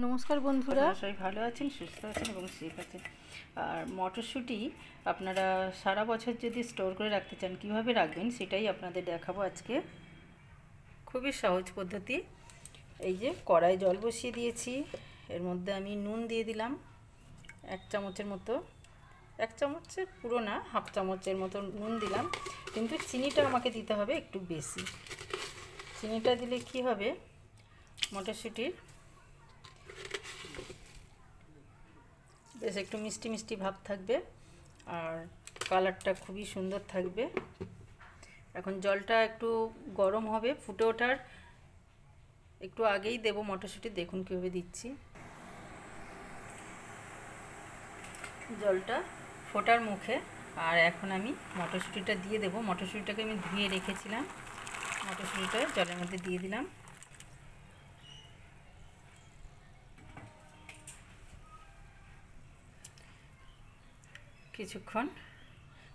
নমস্কার বন্ধুরা, সবাই ভালো আছেন, সুস্থ আছেন এবং সেফ আছেন। আর মটরশুঁটি আপনারা সারা বছর যদি স্টোর করে রাখতে চান কীভাবে রাখবেন সেটাই আপনাদের দেখাবো আজকে। খুবই সহজ পদ্ধতি। এই যে কড়াই জল বসিয়ে দিয়েছি, এর মধ্যে আমি নুন দিয়ে দিলাম 1 চামচের মতো, 1 চামচের পুরো না, হাফ চামচের মতো নুন দিলাম। কিন্তু চিনিটা আমাকে দিতে হবে একটু বেশি। চিনিটা দিলে কি হবে, মটরশুঁটির বেশ একটু মিষ্টি মিষ্টি ভাব থাকবে আর কালারটা খুবই সুন্দর থাকবে। এখন জলটা একটু গরম হবে, ফুটে ওঠার একটু আগেই দেব মটরশুঁটি। দেখুন কীভাবে দিচ্ছি। জলটা ফোটার মুখে, আর এখন আমি মটরশুঁটিটা দিয়ে দেব। মটরশুঁটিটাকে আমি ধুয়ে রেখেছিলাম, মটরশুঁটিটা জলের মধ্যে দিয়ে দিলাম।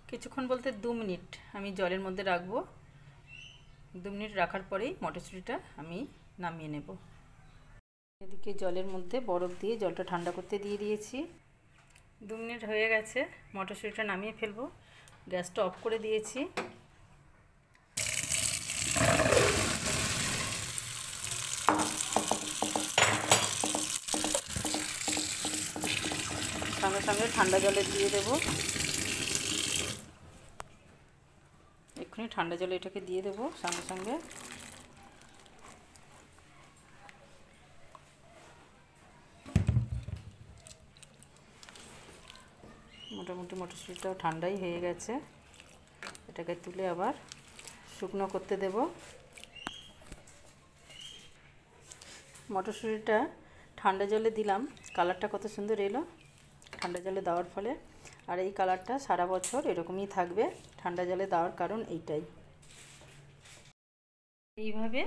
কিছুক্ষণ বলতে 2 মিনিট আমি জলের মধ্যে রাখবো। 2 মিনিট রাখার পরেই মটরশুঁটিটা আমি নামিয়ে নেব। এদিকে জলের মধ্যে বরফ দিয়ে জলটা ঠান্ডা করতে দিয়ে দিয়েছি। 2 মিনিট হয়ে গেছে, মটরশুঁটিটা নামিয়ে ফেলবো। গ্যাসটা অফ করে দিয়েছি। সঙ্গে সঙ্গে ঠান্ডা জলে দিয়ে দেবো। এক্ষুনি ঠান্ডা জলে এটাকে দিয়ে দেবো সঙ্গে সঙ্গে। মোটামুটি মটরশুঁটিটাও ঠান্ডাই হয়ে গেছে। এটাকে তুলে আবার শুকনো করতে দেব। মটরশুঁটিটা ঠান্ডা জলে দিলাম, কালারটা কত সুন্দর এলো ঠান্ডা জলে দেওয়ার ফলে। আর এই কালারটা সারা বছর এরকমই থাকবে, ঠান্ডা জলে দেওয়ার কারণ এইটাই। এইভাবে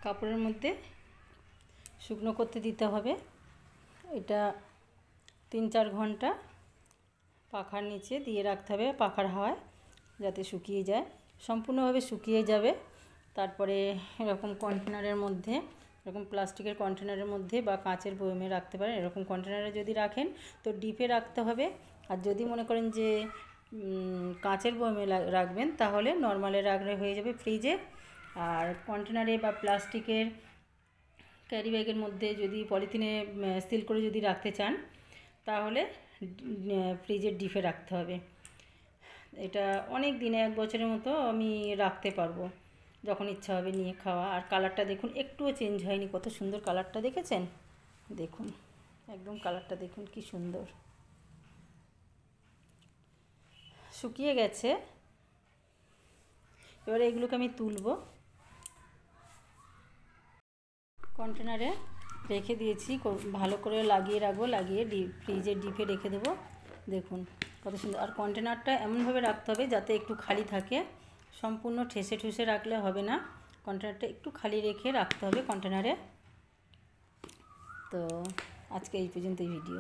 কাপড়ের মধ্যে শুকনো করতে দিতে হবে। এটা 3-4 ঘন্টা পাখার নিচে দিয়ে রাখতে হবে, পাখার হাওয়ায় যাতে শুকিয়ে যায়, সম্পূর্ণভাবে শুকিয়ে যাবে। তারপরে এরকম কন্টেনারের মধ্যে, এরকম প্লাস্টিকের কন্টেনারের মধ্যে বা কাঁচের বয়মে রাখতে পারেন। এরকম কন্টেনারে যদি রাখেন তো ডিপে রাখতে হবে। আর যদি মনে করেন যে কাঁচের বয়মে রাখবেন তাহলে নর্মালে রাখলে হয়ে যাবে ফ্রিজে। আর কন্টেনারে বা প্লাস্টিকের ক্যারি ব্যাগের মধ্যে যদি পলিথিনে সিল করে যদি রাখতে চান তাহলে ফ্রিজের ডিপে রাখতে হবে। এটা অনেক দিনে 1 বছরের মতো আমি রাখতে পারবো, যখন ইচ্ছা হবে নিয়ে খাওয়া। আর কালারটা দেখুন একটুও চেঞ্জ হয়নি, কত সুন্দর কালারটা দেখেছেন? দেখুন একদম কালারটা দেখুন কি সুন্দর শুকিয়ে গেছে। এবারে এগুলোকে আমি তুলব, কন্টেনারে রেখে দিয়েছি, ভালো করে লাগিয়ে রাখবো, লাগিয়ে ফ্রিজের ডিপে রেখে দেবো। দেখুন কত সুন্দর। আর কন্টেনারটা এমনভাবে রাখতে হবে যাতে একটু খালি থাকে, সম্পূর্ণ ঠেসে ঠুসে রাখলে হবে না, কন্টেনারটা একটু খালি রেখে রাখতে হবে কন্টেনারে। তো আজকে এই পর্যন্তই ভিডিও।